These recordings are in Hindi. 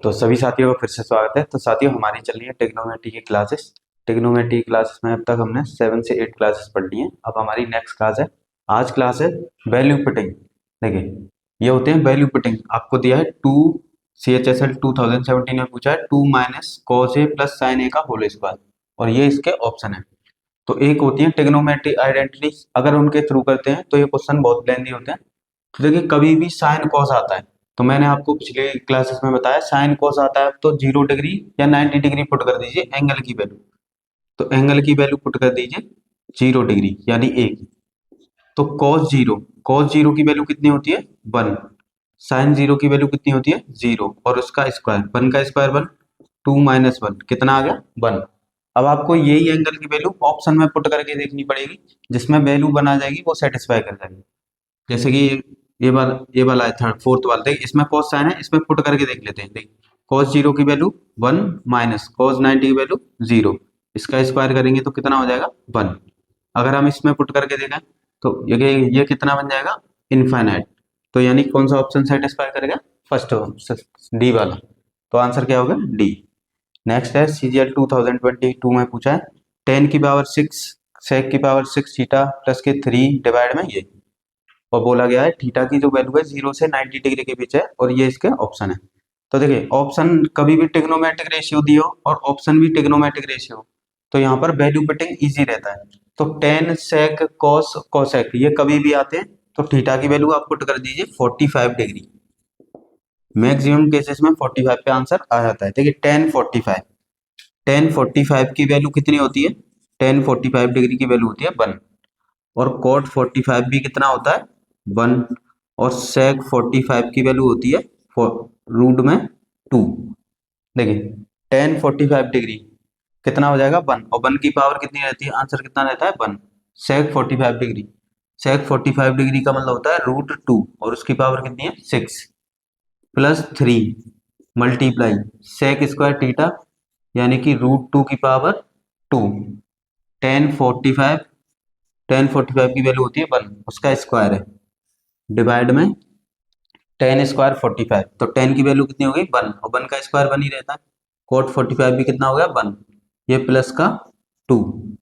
तो सभी साथियों का फिर से स्वागत है। तो साथियों, हमारी चल रही है ट्रिग्नोमेट्री की क्लासेस। ट्रिग्नोमेट्री की क्लासेस में अब तक हमने 7 से 8 क्लासेस पढ़ ली हैं। अब हमारी नेक्स्ट क्लास है, आज क्लास है वैल्यू पुटिंग। देखिए, ये होते हैं वैल्यू पुटिंग। आपको दिया है 2 CHSL 2017 में पूछा है 2 minus cos A plus sign ए का होल स्क्वायर, और ये इसके ऑप्शन है। तो एक होती है ट्रिग्नोमेट्री आइडेंटिटी, अगर उनके थ्रू करते हैं तो ये क्वेश्चन बहुत लेंदी होते हैं। तो देखिए, कभी भी साइन कॉस आता है तो मैंने आपको पिछले क्लासेस में बताया, साइन कॉस आता है तो 0 डिग्री या 90 डिग्री पुट कर दीजिए एंगल की वैल्यू। तो एंगल की वैल्यू पुट कर दीजिए 0 डिग्री यानी 1। तो कॉस जीरो की वैल्यू कितनी होती है 1। साइन जीरो की वैल्यू कितनी होती है 0, और उसका स्क्वायर 1 का स्क्वायर 1, 2 माइनस 1 कितना आ गया 1। अब आपको यही एंगल की वैल्यू ऑप्शन में पुट करके देखनी पड़ेगी, जिसमें वैल्यू बना जाएगी वो सेटिस्फाई कर जाएगी। जैसे कि ये वाला है थर्ड फोर्थ वाला, देखिए इसमें कॉस साइन है, इसमें पुट करके देख लेते हैं। देखिए, कॉस जीरो की वैल्यू 1 माइनस कॉस 90 की वैल्यू 0, इसका स्क्वायर करेंगे तो कितना हो जाएगा 1। अगर हम इसमें पुट करके देखें तो ये कितना बन जाएगा इनफाइनाइट। तो यानी कौन सा ऑप्शन सेटिस्फाई करेगा, फर्स्ट डी वाला। तो आंसर क्या होगा डी। नेक्स्ट है CGL 2022 में पूछा है 10 की पावर 6 सेक की पावर 6 थीटा प्लस के 3 डिवाइड में ये, और बोला गया है थीटा की जो वैल्यू है 0 से 90 डिग्री के बीच है, और ये इसके ऑप्शन है। तो देखिए, ऑप्शन कभी भी ट्रिग्नोमेट्रिक रेशियो दियो और ऑप्शन भी ट्रिग्नोमेट्रिक रेशियो, तो यहाँ पर वैल्यू पुटिंग इजी रहता है। तो 10 सेक कॉस कोसेक ये कभी भी आते हैं, तो थीटा की वैल्यू आप पुट कर दीजिए 45 डिग्री। मैक्सिमम केसेस में 45 पे आंसर आ जाता है। देखिए 10 45 की वैल्यू कितनी होती है, 10 45 डिग्री की वैल्यू होती है 1, और कॉट 45 भी कितना होता है 1, और सेक 45 की वैल्यू होती है रूट में 2। देखिए 10 45 डिग्री कितना हो जाएगा 1, और 1 की पावर कितनी रहती है, आंसर कितना रहता है 1। सेक 45 डिग्री, सेक 45 डिग्री का मतलब होता है रूट 2, और उसकी पावर कितनी है 6 plus 3 multiply sec square theta यानी कि रूट 2 की पावर 2। 10 45 10 45 की वैल्यू होती है 1, उसका स्क्वायर है, डिवाइड में 10 स्क्वायर 45, तो 10 की वैल्यू कितनी हो गई 1, और 1 का स्क्वायर 1 ही रहता है। कोट 45 भी कितना हो गया 1, ये प्लस का 2।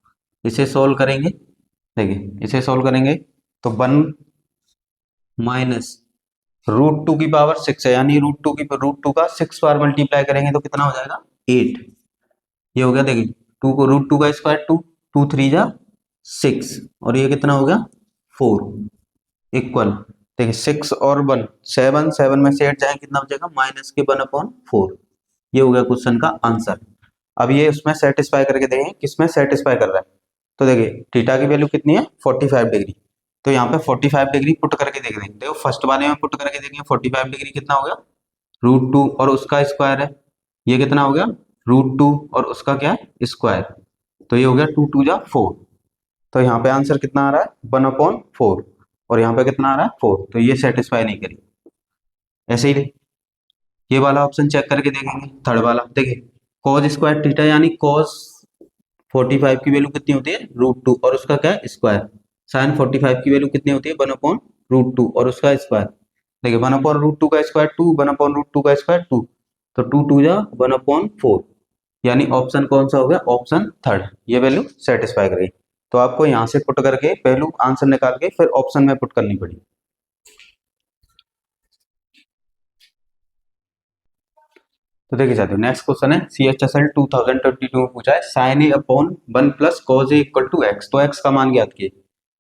इसे सोल्व करेंगे, देखिए इसे सोल्व करेंगे तो 1 माइनस रूट 2 की पावर 6 है, यानी रूट टू का 6 बार मल्टीप्लाई करेंगे तो कितना हो जाएगा 8। ये हो गया, देखिए 2 को रूट 2 का स्क्वायर 2, 2 3 जा 6, और ये कितना हो गया 4 इक्वल। देखिए 6 और 1 7, 7 में से 8 जाए कितना बचेगा माइनस के 1/4। ये हो गया क्वेश्चन का आंसर। अब ये उसमें सेटिस्फाई करके देखें किसमें सेटिस्फाई कर रहा है। तो देखिए थीटा की वैल्यू कितनी है 45 डिग्री, तो यहाँ पे 45 डिग्री पुट करके देख देंगे। देखो फर्स्ट वाले में पुट करके देखेंगे 45 डिग्री कितना हो गया रूट 2 और उसका स्क्वायर है, ये कितना हो गया रूट 2 और उसका क्या है स्क्वायर, तो ये हो गया 2 2 जा 4। तो यहाँ पे आंसर कितना आ रहा है 1/4, और यहाँ पे कितना आ रहा है 4, तो ये सेटिस्फाई नहीं करी। ऐसे ही ये वाला ऑप्शन चेक करके देखेंगे, थर्ड वाला। देखिए कॉस स्क्वायर थीटा यानी कॉस 45 की वैल्यू कितनी होती है रूट 2 और उसका क्या है स्क्वायर। साइन 45 की वैल्यू कितनी होती है 1/√2 और उसका स्क्वायर। देखिए 1/√2 का स्क्वायर 2, 1/√2 का स्क्वायर 2, तो 2 2 जा 1/4, यानी ऑप्शन कौन सा हो गया ऑप्शन थर्ड, ये वैल्यू सेटिस्फाई करेगी। तो आपको यहाँ से पुट करके पहलू आंसर निकाल के फिर ऑप्शन में पुट करनी पड़ी। तो देखिए साथियों, नेक्स्ट क्वेश्चन है CHSL 2022 में पूछा है sine A upon 1 plus cos A equal to X. तो एक्स का मान ज्ञात किए।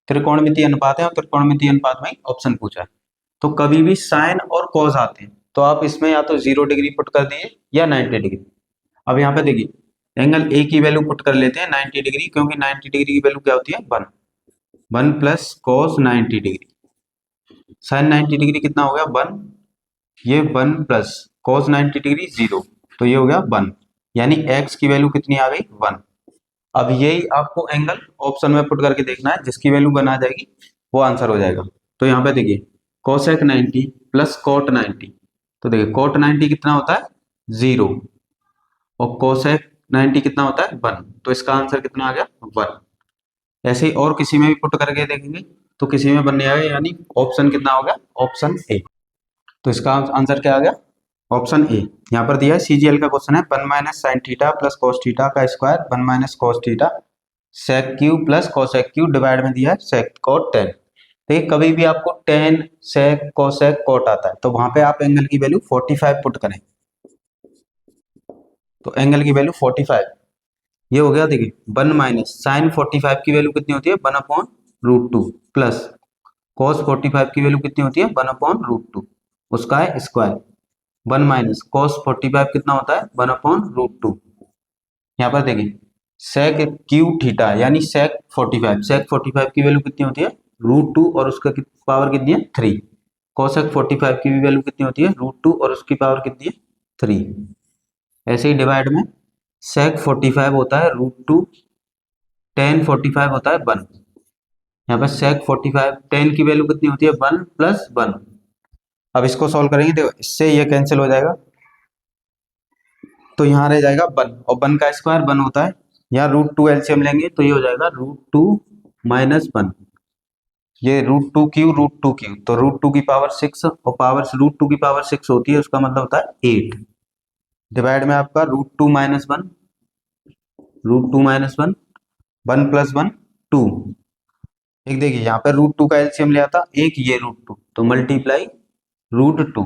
त्रिकोणमितीय अनुपात है और त्रिकोणमितीय अनुपात में ऑप्शन पूछा है। तो कभी भी साइन और कॉज आते हैं तो आप इसमें या तो 0 डिग्री पुट कर दिए या 90 डिग्री। अब यहाँ पे देखिए एंगल ए की वैल्यू पुट कर लेते हैं 90 डिग्री, क्योंकि 90 डिग्री की वैल्यू क्या होती है 1 plus cos 90 degree. Sine 90 degree कितना हो गया 1, ये 1 प्लस कॉस 90 डिग्री 0, तो ये हो गया 1, यानी x की वैल्यू कितनी आ गई 1। अब यही आपको एंगल ऑप्शन में पुट करके देखना है, जिसकी वैल्यू बना जाएगी वो आंसर हो जाएगा। तो यहाँ पे देखिए कोसेक 90 प्लस कोट 90, तो देखिए कोट 90 कितना होता है 0, और कोसेक 90 कितना होता है 1, तो इसका आंसर कितना आ गया 1। ऐसे ही और किसी में भी पुट करके देखेंगे तो किसी में बनने आएगा, यानी ऑप्शन कितना हो गया ऑप्शन ए। तो इसका आंसर क्या आ गया ऑप्शन ए यहाँ पर दिया है, सीजीएल का क्वेश्चन है, 1 - sin θ प्लस cos थीटा का square 1 - cos theta sec Q plus cosec Q divide में दिया है sec cot tan। देखिए कभी भी आपको tan sec cosec cot आता है तो वहां पे आप एंगल की वैल्यू 45 पुट करें, तो एंगल की वैल्यू 45 ये हो गया। देखिए 1 - sin 45 की वैल्यू कितनी होती है 1/√2 प्लस cos 45 की वैल्यू कितनी होती है 1/√2 उसका है स्क्वायर 1 - cos 45 कितना होता है 1/√2। यहाँ पर देखिए sec क्यू थीटा यानी sec 45 की वैल्यू कितनी होती है √2 और उसका पावर कितनी है 3। cosec 45 की भी वैल्यू कितनी होती है √2 और उसकी पावर कितनी है 3। ऐसे ही डिवाइड में sec 45 होता है √2, tan 45 होता है 1। यहाँ पर sec 45 tan की वैल्यू कितनी होती है 1 + 1। अब इसको सॉल्व करेंगे, देखो इससे ये कैंसिल हो जाएगा तो यहाँ रह जाएगा 1 और 1 का स्क्वायर 1 होता है। यहाँ √2 एलसीएम लेंगे तो ये हो जाएगा √2 - 1। ये √2 क्यू तो √2 की पावर 6 और पावर √2 की पावर 6 होती है, उसका मतलब होता है 8 डिवाइड में आपका √2 - 1 √2 - 1 1 + 1 2। एक देखिए यहाँ पे √2 का एलसीएम लिया था एक ये √2 तो मल्टीप्लाई √2।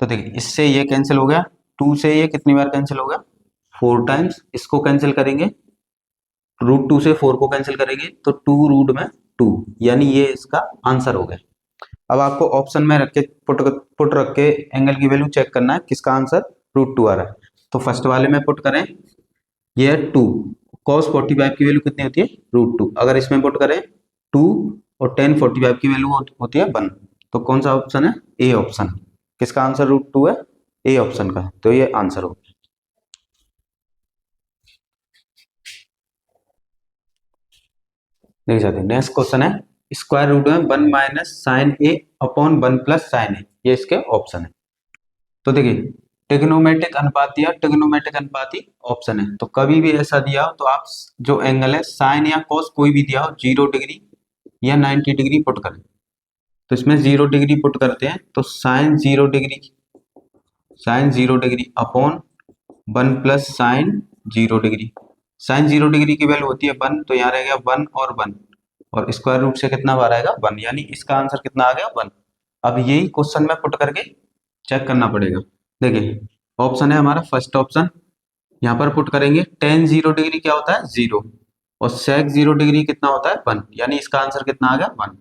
तो देखिए इससे ये कैंसिल हो गया, 2 से ये कितनी बार कैंसिल हो गया 4 टाइम्स। इसको कैंसिल करेंगे √2 से 4 को कैंसिल करेंगे तो 2√2 यानी ये इसका आंसर हो गया। अब आपको ऑप्शन में रख के पुट रख के एंगल की वैल्यू चेक करना है किसका आंसर √2 आ रहा है। तो फर्स्ट वाले में पुट करें ये है 2, cos 45 की वैल्यू कितनी होती है √2। अगर इसमें पुट करें 2 और tan 45 की वैल्यू होती है 1। तो कौन सा ऑप्शन है ए ऑप्शन। किसका आंसर √2 है ए ऑप्शन का, तो ये आंसर हो गया। देख सकते हैं नेक्स्ट क्वेश्चन है स्क्वायर रूट में 1 - sin a upon 1 + sin a, ये इसके ऑप्शन है। तो देखिए ट्रिग्नोमेट्रिक अनुपात या ट्रिग्नोमेट्रिक अनुपाती ऑप्शन है, तो कभी भी ऐसा दिया हो तो आप जो एंगल है साइन या कॉस कोई भी दिया हो 0 डिग्री या 90 डिग्री पुट करें। तो इसमें 0 डिग्री पुट करते हैं तो sine 0 degree upon 1 + sin 0 degree. Sine 0 degree की वैल्यू होती है 1 तो यहाँ रह गया 1 और 1 और स्क्वायर रूट से कितना बार आएगा 1 यानी इसका आंसर कितना आ गया 1। अब यही क्वेश्चन में पुट करके चेक करना पड़ेगा। देखिए ऑप्शन है हमारा फर्स्ट ऑप्शन, यहाँ पर पुट करेंगे tan 0 डिग्री क्या होता है 0 और sec 0 डिग्री कितना होता है 1 यानी इसका आंसर कितना आ गया 1।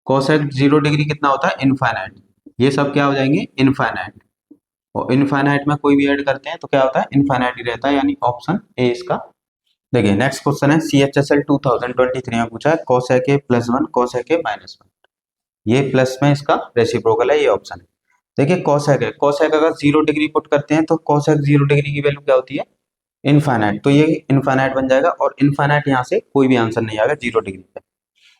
cosec 0 डिग्री कितना होता है इनफाइनाइट, ये सब क्या हो जाएंगे इनफाइनाइट और इनफाइनाइट में कोई भी ऐड करते हैं तो क्या होता है इनफाइनाइट ही रहता है यानी ऑप्शन ए इसका। देखिए नेक्स्ट क्वेश्चन है CHSL 2023 में पूछा है cosec a + 1 cosec a - 1, ये प्लस में इसका रेसिप्रोकल है, ये ऑप्शन है। देखिए cosec है, cosec अगर 0 डिग्री पुट करते हैं तो cosec 0 डिग्री की वैल्यू क्या होती है इनफाइनाइट, तो ये इनफाइनाइट बन जाएगा और इनफाइनाइट यहाँ से कोई भी आंसर नहीं आएगा 0 डिग्री पे।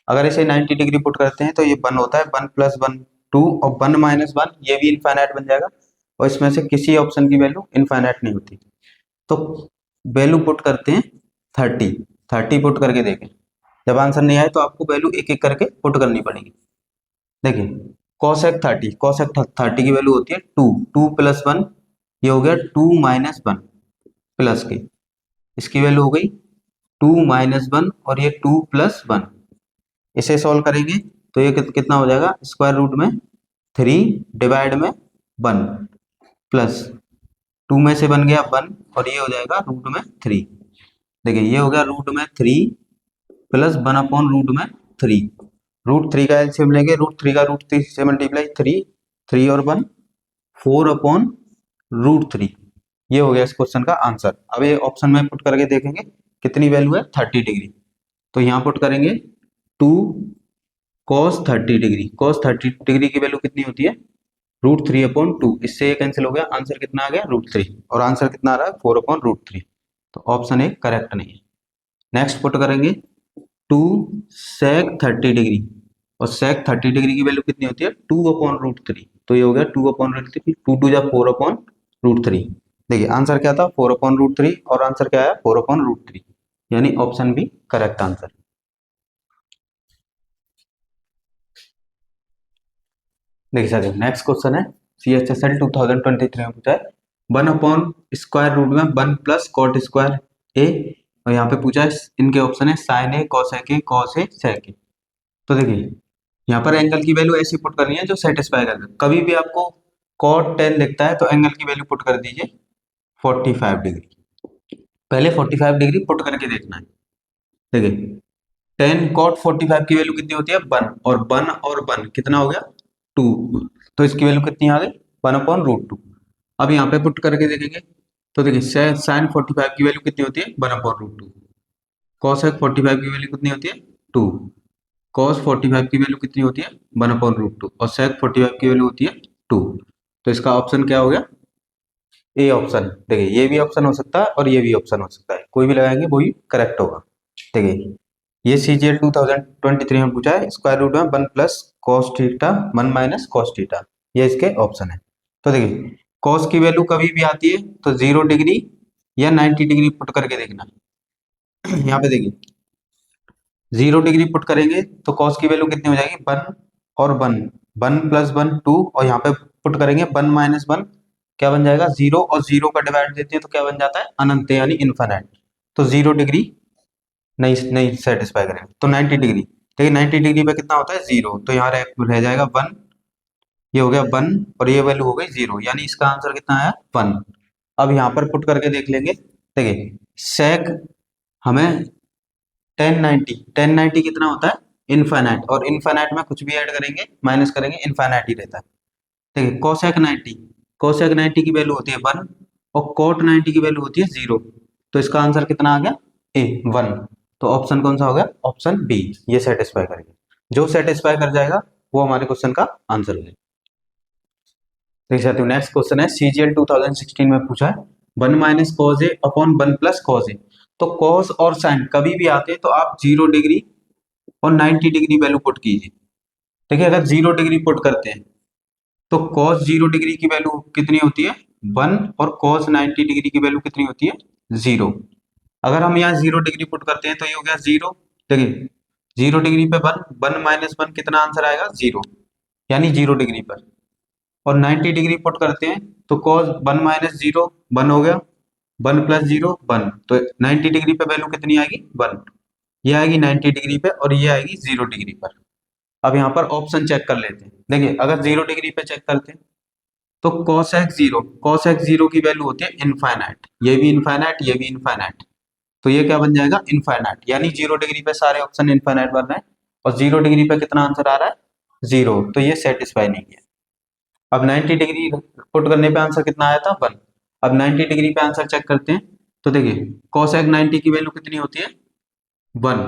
अगर इसे 90 डिग्री पुट करते हैं तो ये 1 होता है 1 + 1 2 और 1 - 1 ये भी इनफाइनाइट बन जाएगा और इसमें से किसी ऑप्शन की वैल्यू इनफाइनाइट नहीं होती। तो वैल्यू पुट करते हैं 30 पुट करके देखें, जब आंसर नहीं आए तो आपको वैल्यू एक एक करके पुट करनी पड़ेगी। देखिए cosec 30 की वैल्यू होती है 2 + 1 ये हो गया 2 - 1 प्लस के, इसकी वैल्यू हो गई 2 - 1 और ये 2 + 1। इसे सॉल्व करेंगे तो ये कितना हो जाएगा स्क्वायर रूट में 3 डिवाइड में 1 प्लस 2 में से बन गया 1 और ये हो जाएगा रूट में 3। देखिए ये हो गया रूट में 3 प्लस 1/रूट में 3। √3 का एलसीएम लेंगे √3 का √3 से मल्टीप्लाई 3 और 1 4/√3, ये हो गया इस क्वेश्चन का आंसर। अब ये ऑप्शन में पुट करके देखेंगे कितनी वैल्यू है 30 डिग्री, तो यहाँ पुट करेंगे 2 cos 30 डिग्री, cos 30 डिग्री की वैल्यू कितनी होती है √3/2, इससे ये कैंसिल हो गया, आंसर कितना आ गया √3 और आंसर कितना आ रहा है 4/√3, तो ऑप्शन ए करेक्ट नहीं है। नेक्स्ट पुट करेंगे 2 sec 30 डिग्री और sec 30 डिग्री की वैल्यू कितनी होती है 2/√3, तो ये हो गया 2/√3, 2 2 जा 4/√3। देखिए आंसर क्या था 4/√3 और आंसर क्या आया 4/√3 यानी ऑप्शन बी करेक्ट आंसर। देखिए सर नेक्स्ट क्वेश्चन है CHSL 2023 में पूछा है 1/√, में 1 प्लस कॉट स्क्वायर ए, और यहाँ पे पूछा है इनके ऑप्शन है sine A, cosec A, cos A, sec A. तो देखिए यहाँ पर एंगल की वैल्यू ऐसी पुट करनी है जो सेटिस्फाई कर दे। कभी भी आपको कॉट 10 दिखता है तो एंगल की वैल्यू पुट कर दीजिए 45 डिग्री। पहले 45 डिग्री पुट करके देखना है। देखिए 10 कॉट 45 की वैल्यू कितनी होती है 1, और 1 कितना हो गया 2, तो इसकी वैल्यू कितनी आ गई 1/√2। अब यहाँ पे पुट करके देखेंगे तो देखिए साइन 45 की वैल्यू कितनी होती है 1/√2, कॉसेक 45 की वैल्यू कितनी होती है 2, कॉस 45 की वैल्यू कितनी होती है 1/√2, और सेक 45 की वैल्यू होती है 2। तो इसका ऑप्शन क्या हो गया ए ऑप्शन। देखिए ये भी ऑप्शन हो सकता है और ये भी ऑप्शन हो सकता है, कोई भी लगाएंगे वही करेक्ट होगा। देखिए ये CGL 2023 में पूछा है स्क्वायर रूट में 1 plus cos theta 1 minus cos theta, ये इसके ऑप्शन है। तो देखिए कॉस की वैल्यू कभी भी आती है तो 0 डिग्री या 90 डिग्री पुट करके देखना। यहाँ पे देखिए 0 डिग्री पुट करेंगे तो कॉस की वैल्यू कितनी हो जाएगी 1 और 1, 1 प्लस 1 2, और यहाँ पे पुट करेंगे 1 माइनस 1 क्या बन जाएगा 0, और 0 का डिवाइड देते हैं तो क्या बन जाता है अनंत यानी इन्फिनिट। तो 0 डिग्री नहीं नहीं सेटिस्फाई करेंगे। तो 90 डिग्री, देखिए 90 डिग्री पे कितना होता है 0, तो यहाँ रह जाएगा 1, ये हो गया 1 और ये वैल्यू हो गई 0, यानी इसका आंसर कितना आया 1। अब यहाँ पर पुट करके देख लेंगे। देखिए सेक हमें 1090 कितना होता है इनफाइनाइट, और इनफाइनाइट में कुछ भी ऐड करेंगे माइनस करेंगे इनफाइनाइट ही रहता है। देखिए कोसेक 90 की वैल्यू होती है 1 और कोट 90 की वैल्यू होती है 0, तो इसका आंसर कितना आ गया ए 1। तो ऑप्शन कौन सा हो गया ऑप्शन बी, ये सेटिस्फाई करेगा। जो सेटिस्फाई कर जाएगा वो हमारे क्वेश्चन का आंसर हो जाएगा। देख सकते हो नेक्स्ट क्वेश्चन है CGL 2016 में पूछा है 1 minus cos A upon 1 plus cos A. तो कॉस और साइन कभी भी आते हैं तो आप 0 डिग्री और 90 डिग्री वैल्यू पुट कीजिए। देखिए अगर 0 डिग्री पुट करते हैं तो cos 0 डिग्री की वैल्यू कितनी होती है 1, और cos 90 डिग्री की वैल्यू कितनी होती है 0। अगर हम यहाँ 0 डिग्री पुट करते हैं तो ये हो गया 0। देखिए 0 डिग्री पे 1, 1 माइनस 1 कितना आंसर आएगा 0, यानी 0 डिग्री पर। और 90 डिग्री पुट करते हैं तो cos 1 माइनस 0 1 हो गया, 1 प्लस 0 1, तो 90 डिग्री पे वैल्यू कितनी आएगी 1, ये आएगी 90 डिग्री पे और ये आएगी 0 डिग्री पर। अब यहाँ पर ऑप्शन चेक कर लेते हैं। देखिए अगर 0 डिग्री पे चेक करते हैं तो cos x 0 की वैल्यू होती है इनफाइनाइट, ये भी इनफाइनाइट ये भी इनफाइनाइट, तो ये क्या बन जाएगा इनफाइनाइट, यानी 0 डिग्री पे सारे ऑप्शन इनफाइनाइट बन रहे हैं और 0 डिग्री पे कितना आंसर आ रहा है 0, तो ये सेटिस्फाई नहीं है। अब 90 डिग्री पुट करने पे आंसर कितना आया था 1। अब 90 डिग्री पे आंसर चेक करते हैं तो देखिए cosec 90 की वैल्यू कितनी होती है 1,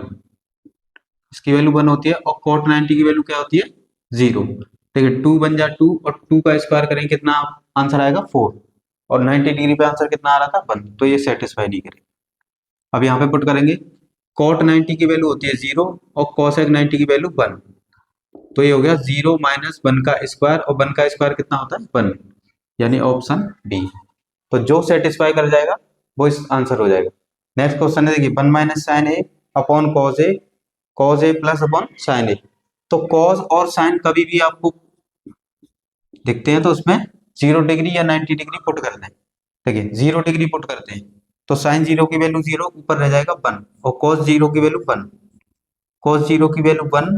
इसकी वैल्यू 1 होती है, और cot 90 की वैल्यू क्या होती है 0। देखिए 2 बन जा 2 और 2 का स्क्वायर करेंगे कितना आंसर आएगा 4, और 90 डिग्री पे आंसर कितना आ रहा था 1, तो ये सेटिस्फाई नहीं करेगा। अब यहाँ पे पुट करेंगे cot 90 की वैल्यू होती है 0 और cosec 90 की वैल्यू 1, तो ये हो गया 0 माइनस 1 का स्क्वायर, और 1 का स्क्वायर कितना होता है 1, यानी ऑप्शन बी। तो जो सेटिस्फाई कर जाएगा वो इस आंसर हो जाएगा। नेक्स्ट क्वेश्चन है देखिए 1 minus sign A upon cos A plus upon sine ए। तो कॉज और साइन कभी भी आपको दिखते हैं तो उसमें 0 डिग्री या 90 डिग्री पुट कर दें। देखिए 0 डिग्री पुट करते हैं तो साइन 0 की वैल्यू 0 ऊपर रह जाएगा 1, और कॉस 0 की वैल्यू 1, कॉस 0 की वैल्यू 1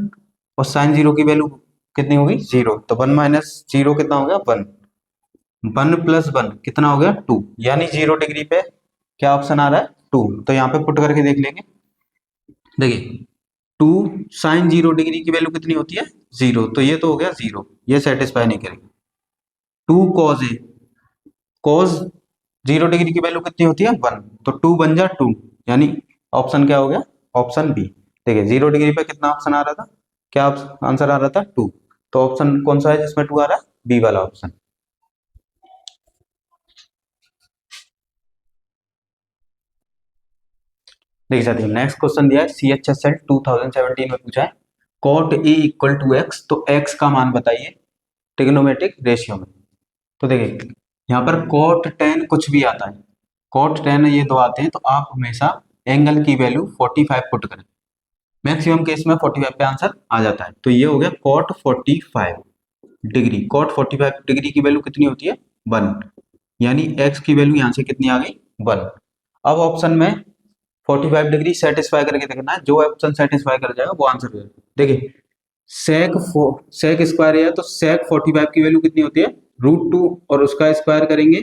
और साइन 0 की वैल्यू कितनी होगी 0, तो 1 माइनस 0 कितना हो गया 1, 1 प्लस 1 कितना हो गया 2, यानी 0 डिग्री पे क्या ऑप्शन आ रहा है 2। तो यहाँ पे पुट करके देख लेंगे। देखिए 2 साइन 0 डिग्री की वैल्यू कितनी होती है 0, तो ये तो हो गया 0, ये सेटिस्फाई नहीं करेगी। 2 कॉज ए, कॉज 0 डिग्री की वैल्यू कितनी होती है 1, तो 2 बन जा 2, यानी ऑप्शन क्या हो गया ऑप्शन बी। देखिए 0 डिग्री पे कितना ऑप्शन आ रहा था, क्या आंसर आ रहा था 2, तो ऑप्शन कौन सा है जिसमें 2 आ रहा है बी वाला ऑप्शन। देखिए साथियों नेक्स्ट क्वेश्चन दिया है CHSL 2017 में पूछा है cot a equal to X, तो x का मान बताइए ट्रिग्नोमेट्रिक रेशियो में। तो देखिए यहाँ पर cot tan कुछ भी आता है, cot tan ये दो आते हैं, तो आप हमेशा एंगल की वैल्यू 45 पुट करें, मैक्सिमम केस में 45 पे आंसर आ जाता है, तो ये हो गया cot 45। डिग्री, कॉट 45 डिग्री की वैल्यू कितनी होती है 1, यानी एक्स की वैल्यू यहाँ से कितनी आ गई 1। अब ऑप्शन में 45 डिग्री सेटिस्फाई करके देखना है, जो ऑप्शन सेटिस्फाई कर जाएगा वो आंसर हो जाएगा। देखिए सेक स्क्वायर है तो सेक 45 की वैल्यू कितनी होती है √2 और उसका स्क्वायर करेंगे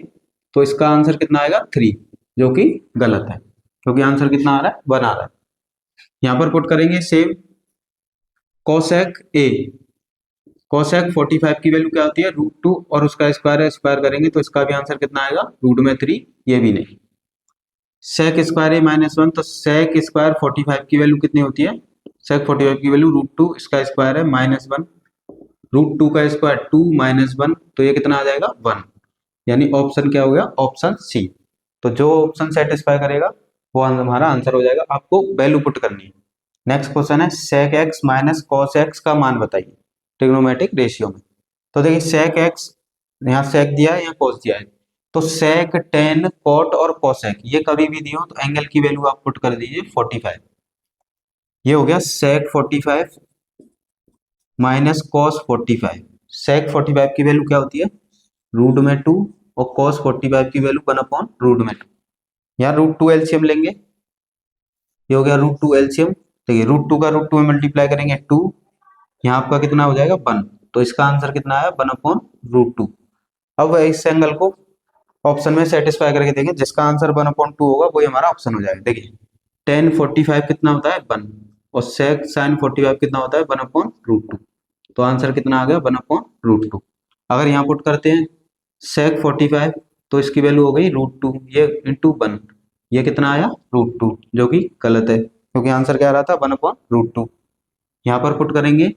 तो इसका आंसर कितना आएगा 3, जो कि गलत है क्योंकि आंसर कितना आ रहा है 1 आ रहा है। यहाँ पर पुट करेंगे सेम कोसेक ए, कोसेक 45 की वैल्यू क्या होती है √2 और उसका स्क्वायर है, स्क्वायर करेंगे तो इसका भी आंसर कितना आएगा √3, ये भी नहीं। सेक स्क्वायर ए -1 तो सेक स्क्वायर 45 की वैल्यू कितनी होती है, सेक 45 की वैल्यू √2, इसका स्क्वायर है -1, √2 का स्क्वायर 2 -1 तो ये कितना आ जाएगा 1, यानी ऑप्शन क्या हो गया ऑप्शन सी। तो जो ऑप्शन सेटिस्फाई करेगा वो हमारा आंसर हो जाएगा। आपको वैल्यू पुट करनी है। नेक्स्ट क्वेश्चन है sec X minus cos X का मान बताइए ट्रिग्नोमेट्रिक रेशियो में। तो देखिए सेक एक्स यहाँ सेक दिया है या कॉस दिया है, तो सेक टेन कॉट और कॉसेक ये कभी भी दिए हो तो एंगल की वैल्यू आप पुट कर दीजिए 45। ये हो गया सेक 45 माइनस कॉस 45। सेक 45 की वैल्यू क्या होती है √2 और कॉस 45 की वैल्यू 1/√2। यहाँ √2 एलसीएम लेंगे, ये हो गया √2 एलसीएम। देखिए √2 का √2 में मल्टीप्लाई करेंगे 2, यहाँ आपका कितना हो जाएगा 1, तो इसका आंसर कितना आया 1/√2। अब इस एंगल को ऑप्शन में सेटिस्फाई करके देंगे, जिसका आंसर 1/2 होगा वही हमारा ऑप्शन हो जाएगा। देखिए tan 45 कितना होता है 1 और sec sin 45 कितना होता है 1/√2, तो आंसर कितना आ गया 1/√2। अगर यहाँ पुट करते हैं sec 45 तो इसकी वैल्यू हो गई √2, ये इंटू 1, ये कितना आया √2, जो कि गलत है क्योंकि आंसर क्या आ रहा था 1/√2। यहाँ पर पुट करेंगे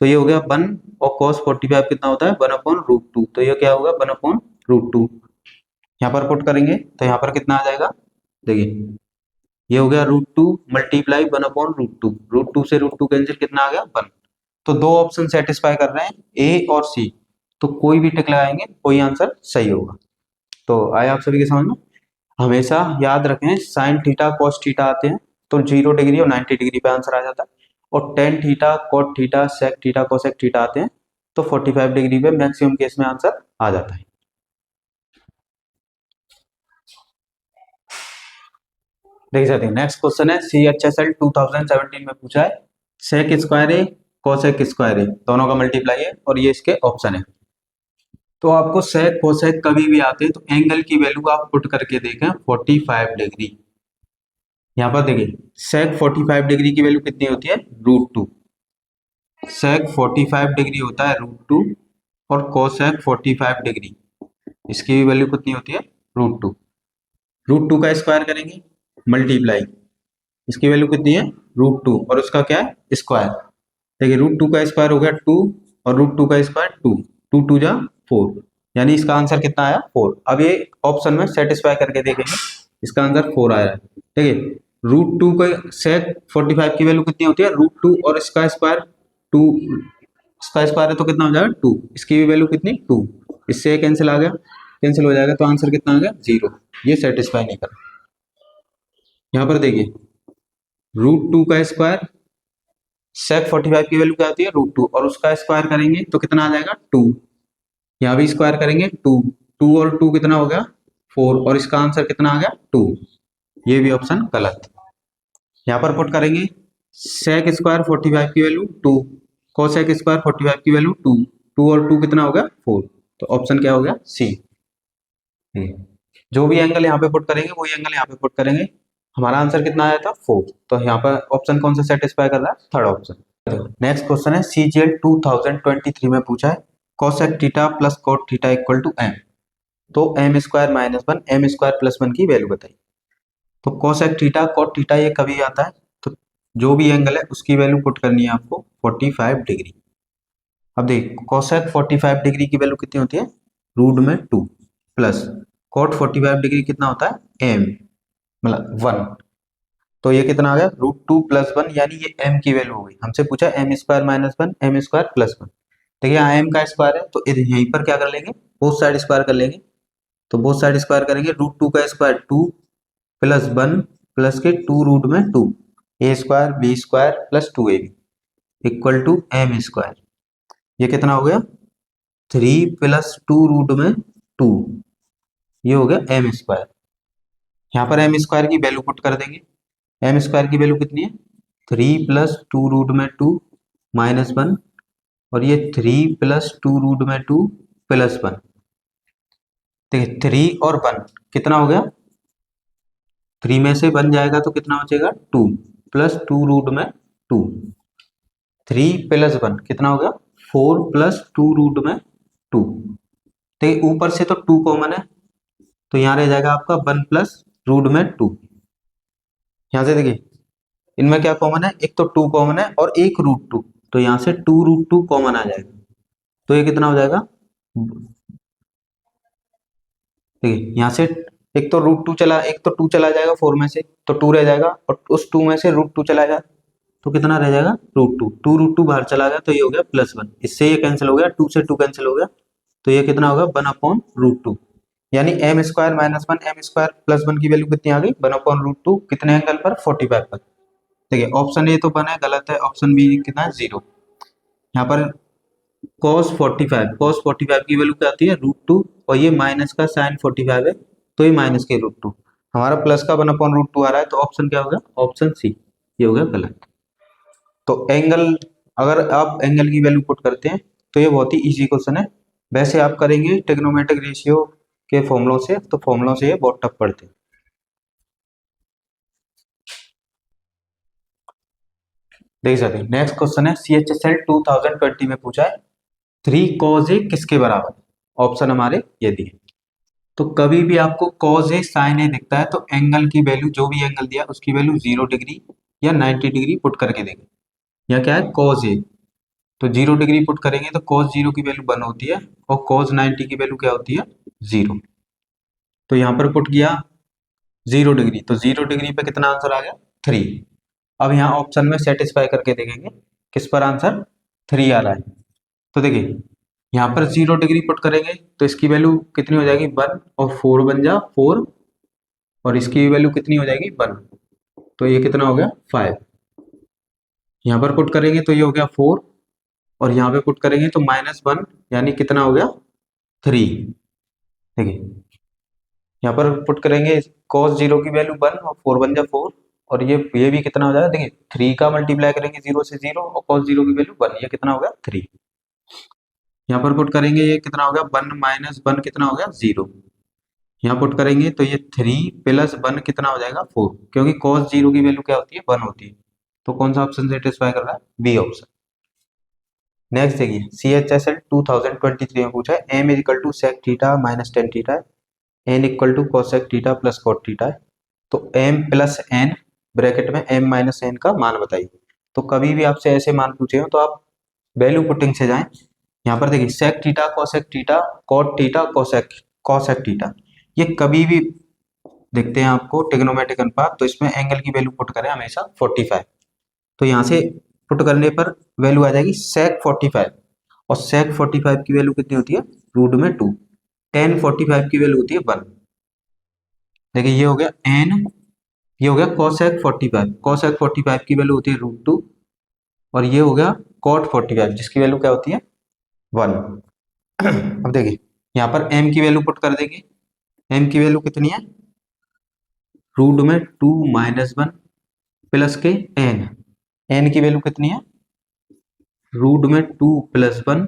तो ये हो गया 1 और cos 45 कितना होता है 1/√2, तो ये क्या होगा 1/√2। यहाँ पर पुट करेंगे तो यहाँ पर कितना आ जाएगा, देखिए ये हो गया √2 मल्टीप्लाई 1/√2, √2 से √2 कैंसिल कितना आ गया 1। तो दो ऑप्शन सेटिस्फाई कर रहे हैं ए और सी, तो कोई भी टिक लगाएंगे कोई आंसर सही होगा। तो आए आप सभी के समझ में। हमेशा याद रखें साइन थीटा कॉस थीटा आते हैं तो 0 डिग्री और 90 डिग्री पे आंसर आ जाता है, और tan theta cot theta sec theta cosec theta आते हैं तो 45 डिग्री पे मैक्सिमम केस में आंसर आ जाता है। देख सकते हैं नेक्स्ट क्वेश्चन है CHSL 2017 में पूछा है सेक स्क्वायर है कोसेक स्क्वायर है दोनों का मल्टीप्लाई है और ये इसके ऑप्शन है। तो आपको सेक कोसेक कभी भी आते हैं तो एंगल की वैल्यू आप पुट करके देखें 45 डिग्री। यहाँ पर देखिए सेक 45 डिग्री की वैल्यू कितनी होती है √2, सेक 45 डिग्री होता है √2 और कोसेक 45 डिग्री इसकी भी वैल्यू कितनी होती है √2। √2 का स्क्वायर करेंगे मल्टीप्लाई, इसकी वैल्यू कितनी है √2 और उसका क्या है स्क्वायर। देखिए √2 का स्क्वायर हो गया 2 और √2 का स्क्वायर 2, 2 2 जा 4, यानी इसका आंसर कितना आया 4। अब ये ऑप्शन में सेटिस्फाई करके देखेंगे, इसका आंसर 4 आया है। देखिए √2 का सेक 45 की वैल्यू कितनी होती है √2 और इसका स्क्वायर 2, इसका स्क्वायर है तो कितना हो जाएगा 2, इसकी भी वैल्यू कितनी 2, इससे कैंसिल आ गया, कैंसिल हो जाएगा तो आंसर कितना आ गया 0, ये सेटिस्फाई नहीं कर। यहाँ पर देखिए √2 का स्क्वायर सेक 45 की वैल्यू क्या आती है √2 और उसका स्क्वायर करेंगे तो कितना आ जाएगा 2, यहाँ भी स्क्वायर करेंगे 2, 2 और 2 कितना हो गया 4 और इसका आंसर कितना आ गया 2, ये भी ऑप्शन गलत। यहाँ पर पुट करेंगे सेक स्क्वायर 45 की वैल्यू 2, कोसेक स्क्वायर 45 की वैल्यू 2, 2 और 2 कितना हो गया 4, तो ऑप्शन क्या हो गया सी। जो भी एंगल यहाँ पे पुट करेंगे वही एंगल यहाँ पे पुट करेंगे। हमारा आंसर कितना आया था 4, तो यहाँ पर ऑप्शन कौन सा सेटिस्फाई कर रहा है थर्ड ऑप्शन। नेक्स्ट क्वेश्चन है CGL 2023 में पूछा है cosec theta plus cot theta equal to m, तो m स्क्वायर -1 m स्क्वायर +1 की वैल्यू बताइए। तो कोसेक थीटा कोट थीटा ये कभी आता है तो जो भी एंगल है उसकी वैल्यू पुट करनी है आपको 45 डिग्री। अब देख कोसेक 45 डिग्री की वैल्यू कितनी होती है √2 प्लस कोट 45 डिग्री कितना होता है m मतलब 1, तो ये कितना आ गया √2 + 1, यानी ये m की वैल्यू हो गई। हमसे पूछा m स्क्वायर -1 m स्क्वायर +1, देखिए यहाँ m का स्क्वायर है तो यहीं पर क्या कर लेंगे बोथ साइड स्क्वायर कर लेंगे, तो बोथ साइड स्क्वायर करेंगे √2 का स्क्वायर 2 + 1 प्लस के 2√2 a square b square + 2ab equal to m square, ये कितना हो गया 3 प्लस 2 रूट में 2, ये हो गया एम स्क्वायर। यहाँ पर एम स्क्वायर की वैल्यू पुट कर देंगे। एम स्क्वायर की वैल्यू कितनी है? 3 + 2 रूट में 2 - 1, और ये 3 + 2 रूट में 2 + 1। देखिए 3 और 1 कितना हो गया? 3 में से 1 जाएगा तो कितना बचेगा? 2 + 2 रूट में 2। 3 + 1 कितना हो गया? 4 + 2 रूट में 2। देखिए ऊपर से तो 2 कॉमन है, तो यहाँ रह जाएगा आपका 1 + रूट में 2। यहाँ से देखिए इनमें क्या कॉमन है? एक तो 2 कॉमन है और एक √2, तो यहाँ से 2 √2 कॉमन आ जाएगा। तो ये कितना हो जाएगा? देखिए यहाँ से एक तो टू चला जाएगा 4 में से, तो 2 रह जाएगा, और उस 2 में से √2 चला जाए तो कितना रह जाएगा? √2। 2 √2 बाहर चला गया तो ये हो गया +1। इससे ये कैंसिल हो गया, 2 से 2 कैंसिल हो गया, तो ये कितना होगा? 1/√2। यानी m² - 1 m² + 1 की वैल्यू कितनी आ गई? 1/√2। कितने एंगल पर? 45 पर। देखिए ऑप्शन ए तो 1 है, गलत है। ऑप्शन बी कितना है? 0। यहाँ पर cos 45 की वैल्यू क्या आती है? √2, और ये माइनस का sin 45 है, तो ये माइनस के √2। हमारा प्लस का 1/√2 आ रहा है, तो ऑप्शन क्या होगा? ऑप्शन सी, ये हो गया गलत। तो एंगल, अगर आप एंगल की वैल्यू पुट करते हैं तो ये बहुत ही इजी क्वेश्चन है। वैसे आप करेंगे ट्रिग्नोमेट्रिक रेशियो के फॉर्मूलों से, तो फॉर्मूलों से ये बहुत टफ पड़ते हैं। देख सकते हैं नेक्स्ट क्वेश्चन है CHSL 2020 में पूछा है 3 cos A किसके बराबर है? ऑप्शन हमारे ये दिए। तो कभी भी आपको cos A sin A दिखता है तो एंगल की वैल्यू, जो भी एंगल दिया उसकी वैल्यू 0 डिग्री या 90 डिग्री पुट करके देंगे। या क्या है? cos A, तो 0 डिग्री पुट करेंगे तो cos 0 की वैल्यू 1 होती है, और cos 90 की वैल्यू क्या होती है? 0। तो यहाँ पर पुट किया 0 डिग्री, तो 0 डिग्री पे कितना आंसर आ गया? 3। अब यहाँ ऑप्शन में सेटिस्फाई करके देखेंगे किस पर आंसर 3 आ रहा है। तो देखिए यहाँ पर 0 डिग्री पुट करेंगे तो इसकी वैल्यू कितनी हो जाएगी? 1, और 4 बन जा 4, और इसकी वैल्यू कितनी हो जाएगी? 1, तो ये कितना हो गया? 5। यहाँ पर पुट करेंगे तो ये हो गया 4, और यहाँ पे पुट करेंगे तो -1, यानी कितना हो गया? 3। देखिए यहाँ पर पुट करेंगे cos 0 की वैल्यू 1, और 4 बन जा 4, और ये भी कितना हो जाएगा? देखिए 3 का मल्टीप्लाई करेंगे 0 से 0, और cos 0 की वैल्यू 1, ये कितना हो गया? 3। यहाँ पर पुट करेंगे ये कितना हो गया? 1 - 1 कितना हो गया? 0। यहाँ पुट करेंगे तो ये 3 + 1 कितना हो जाएगा? 4, क्योंकि cos 0 की वैल्यू क्या होती है? 1 होती है। तो कौन सा ऑप्शन सेटिस्फाई कर रहा है? B option. नेक्स्ट देखिए CHSL 2023 में पूछा है m = sec theta - tan theta, n = cosec theta + cot theta है। तो m + n ब्रैकेट में m - n का मान बताइए। तो कभी भी आपसे ऐसे मान पूछे हो तो आप वैल्यू पुटिंग से जाएं। यहाँ पर देखिए sec theta, cosec theta, cot theta, cosec theta, ये कभी भी देखते हैं आपको ट्रिग्नोमेट्रिक अनुपात, तो इसमें एंगल की वैल्यू पुट करें हमेशा 45। तो यहाँ से पुट करने पर वैल्यू आ जाएगी sec 45, और sec 45 की वैल्यू कितनी होती है? √2। tan 45 की वैल्यू होती है 1। देखिए ये हो गया n, ये हो गया cosec 45, cosec 45 की वैल्यू होती है √2, और ये हो गया cot 45 जिसकी वैल्यू क्या होती है? 1। अब देखिए यहाँ पर m की वैल्यू पुट कर देंगे। m की वैल्यू कितनी है? √2 - 1 प्लस के n की वैल्यू कितनी है? √2 + 1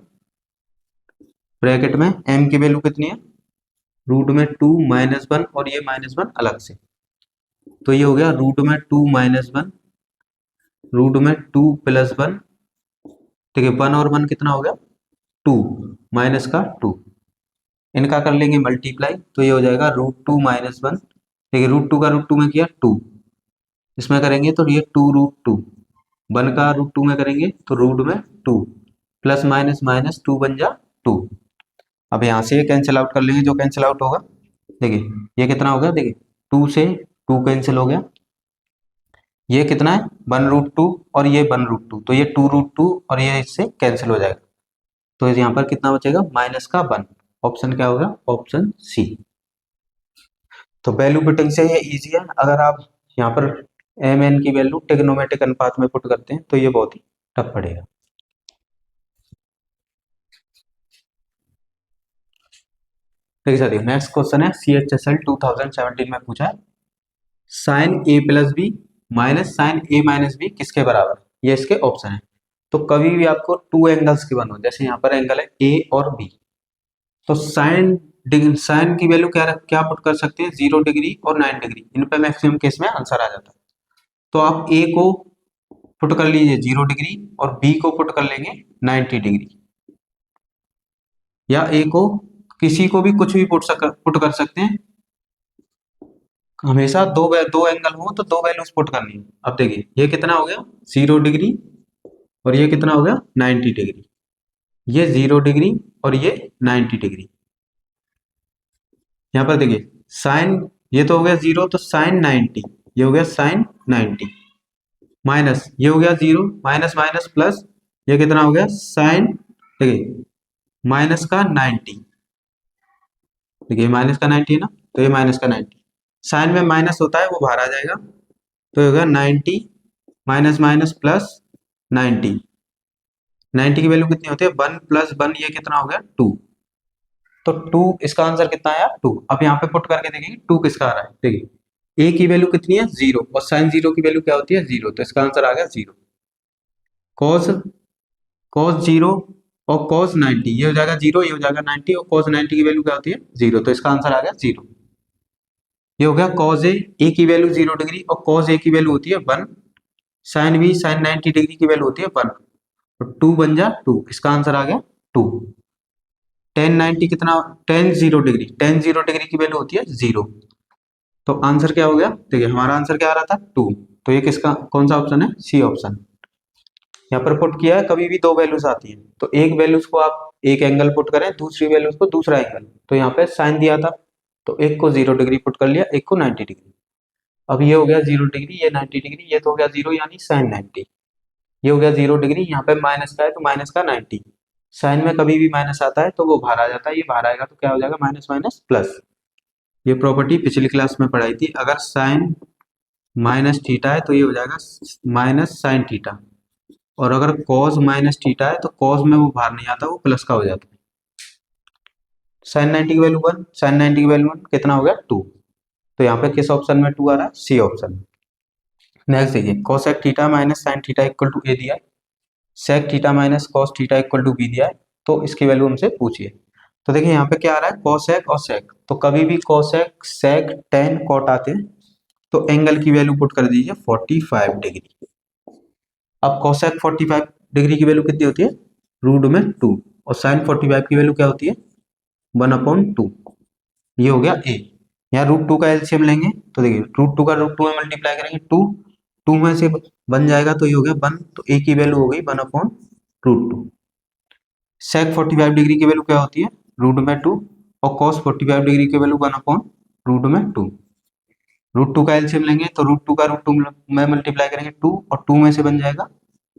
ब्रैकेट में m की वैल्यू कितनी है? √2 - 1, और ये -1 अलग से, तो ये हो गया √2 - 1, √2 + 1। देखिए 1 और 1 कितना हो गया? 2, माइनस का 2, इनका कर लेंगे मल्टीप्लाई, तो ये हो जाएगा √2 - 1। देखिए √2 का √2 में किया 2, इसमें करेंगे तो ये 2 √2, 1 का √2 में करेंगे तो रूट में 2, प्लस माइनस माइनस 2 बन जा 2। अब यहाँ से ये कैंसिल आउट कर लेंगे, जो कैंसिल आउट होगा। देखिए ये कितना हो गया? देखिए 2 से 2 कैंसिल हो गया, ये कितना है? 1 √2, और ये 1 √2, तो ये 2 √2, और ये इससे कैंसिल हो जाएगा। तो यहाँ पर कितना बचेगा? -1। ऑप्शन क्या होगा? Option C. तो वैल्यू पुटिंग से ये इजी है। अगर आप यहाँ पर एम एन की वैल्यू ट्रिग्नोमेट्रिक अनुपात में पुट करते हैं तो ये बहुत ही टफ पड़ेगा। देखिए साथियों, नेक्स्ट क्वेश्चन है CHSL 2017 में पूछा है साइन ए प्लस बी माइनस साइन ए माइनस बी किसके बराबर है? ये इसके ऑप्शन है। तो कभी भी आपको टू एंगल्स गिवन हो, जैसे यहाँ पर एंगल है ए और बी, तो साइन की वैल्यू क्या पुट कर सकते हैं, 0 डिग्री और 9 डिग्री, इन पे मैक्सिमम केस में आंसर आ जाता है। तो आप ए को पुट कर लीजिए 0 डिग्री और बी को पुट कर लेंगे 90 डिग्री, या ए को किसी को भी कुछ भी पुट कर सकते हैं। हमेशा दो एंगल हो तो दो वैल्यूज पुट करनी है। अब देखिए ये कितना हो गया 0 डिग्री और ये कितना हो गया 90 डिग्री, ये 0 डिग्री और ये 90 डिग्री। यहाँ पर देखिए साइन, ये तो हो गया 0 तो साइन 90, ये हो गया साइन 90 माइनस ये हो गया 0 माइनस माइनस प्लस, ये कितना हो गया साइन, देखिए माइनस का 90, देखिए माइनस का 90 है ना, तो ये माइनस का 90, साइन में माइनस होता है वो बाहर आ जाएगा, तो होगा 90 माइनस माइनस प्लस 90, 90 की वैल्यू कितनी होती है 1 प्लस 1, ये कितना हो गया 2, तो 2 इसका आंसर कितना आया 2। अब यहाँ पे पुट करके देखेंगे 2 किसका आ रहा है, देखिए ए की वैल्यू कितनी है 0 और साइन 0 की वैल्यू क्या होती है 0, तो इसका आंसर आ गया 0। कॉस कॉस 0 और कॉस 90, ये हो जाएगा 0, ये हो जाएगा 90 और कॉस 90 की वैल्यू क्या होती है 0, तो इसका आंसर आ गया 0। ये हो गया कॉस ए की वैल्यू 0 डिग्री और कॉस ए की वैल्यू होती है 1, साइन बी साइन 90 डिग्री की वैल्यू होती है 1, तो 2 बन जा 2, इसका आंसर आ गया 2। टेन 90 कितना, टेन 0 डिग्री, टेन 0 डिग्री की वैल्यू होती है 0, तो आंसर क्या हो गया, देखिए हमारा आंसर क्या आ रहा था 2, तो ये किसका कौन सा ऑप्शन है, सी ऑप्शन। यहाँ पर पुट किया है, कभी भी दो वैल्यूज आती हैं तो एक वैल्यूज को आप एक एंगल पुट करें, दूसरी वैल्यूज को दूसरा एंगल, तो यहाँ पे साइन दिया था तो एक को 0 डिग्री पुट कर लिया, एक को 90 डिग्री। अब ये हो गया 0 डिग्री, ये 90 डिग्री, ये तो हो गया 0 यानी साइन 90, ये हो गया 0 डिग्री, यहाँ पे माइनस का है तो माइनस का 90, साइन में कभी भी माइनस आता है तो वो बाहर आ जाता है, ये बाहर आएगा तो क्या हो जाएगा माइनस माइनस प्लस। ये प्रॉपर्टी पिछली क्लास में पढ़ाई थी, अगर साइन माइनस थीटा है तो ये हो जाएगा माइनस साइन थीटा, और अगर कॉस माइनस थीटा है तो कॉस में वो बाहर नहीं आता, वो प्लस का हो जाता है। साइन 90 की वैल्यू 1, साइन 90 की वैल्यू 1 कितना हो गया 2, तो यहाँ पे किस ऑप्शन में 2 आ रहा है, सी ऑप्शन। नेक्स्ट देखिए cosec theta minus sine theta equal to A दिया है, sec theta minus cos theta equal to B दिया है, तो इसकी वैल्यू हमसे पूछिए। तो देखिए यहाँ पे क्या आ रहा है कोसेक और सेक, तो कभी भी कोसेक सेक टेन कॉट आते हैं तो एंगल की वैल्यू पुट कर दीजिए 45 डिग्री। अब कोसेक 45 डिग्री की वैल्यू कितनी होती है रूट में 2, और साइन 45 की वैल्यू क्या होती है 1/2, ये हो गया ए। यहाँ √2 का एलसीएम लेंगे तो देखिए √2 का √2 में मल्टीप्लाई करेंगे 2 में से बन जाएगा तो ये हो गया 1, तो ए की वैल्यू हो गई 1/√2। सेक 45 डिग्री की वैल्यू क्या होती है √2, और कॉस 45 डिग्री की वैल्यू 1/√2। √2 का एलसीएम लेंगे तो √2 का √2 में मल्टीप्लाई करेंगे 2, और 2 में से बन जाएगा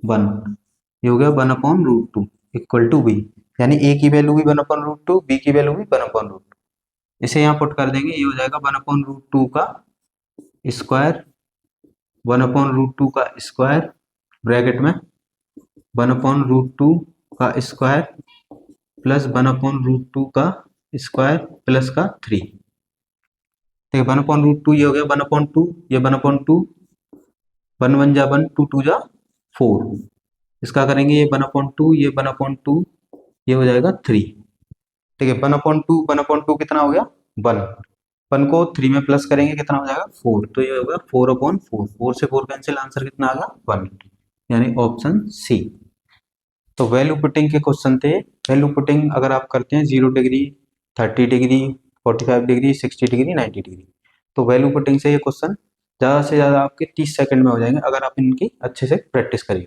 1, ये हो गया 1/√2 इक्वल टू बी, यानी ए की वैल्यू भी 1/√2, बी की वैल्यू भी 1/√2। इसे यहाँ पुट कर देंगे, ये हो जाएगा 1/√2 का स्क्वायर, 1/√2 का स्क्वायर ब्रैकेट में 1/√2 का स्क्वायर प्लस 1/√2 का स्क्वायर प्लस का 3। देखिए 1/√2 ये हो गया 1/2, ये 1/2, 1 1 जा 1, 2 2 जा 4, इसका करेंगे ये 1/2, ये 1/2, ये हो जाएगा 3। ठीक है 1/2 कितना हो गया 1, 1 को 3 में प्लस करेंगे कितना हो जाएगा 4, तो ये होगा 4/4, 4 से 4 कैंसिल, आंसर कितना आ गया 1, यानी ऑप्शन सी। तो वैल्यू पुटिंग के क्वेश्चन थे। वैल्यू पुटिंग अगर आप करते हैं 0 degree 30 degree 45 degree 60 degree 90 degree, तो वैल्यू पुटिंग से ये क्वेश्चन ज़्यादा से ज़्यादा आपके 30 सेकंड में हो जाएंगे अगर आप इनकी अच्छे से प्रैक्टिस करिए।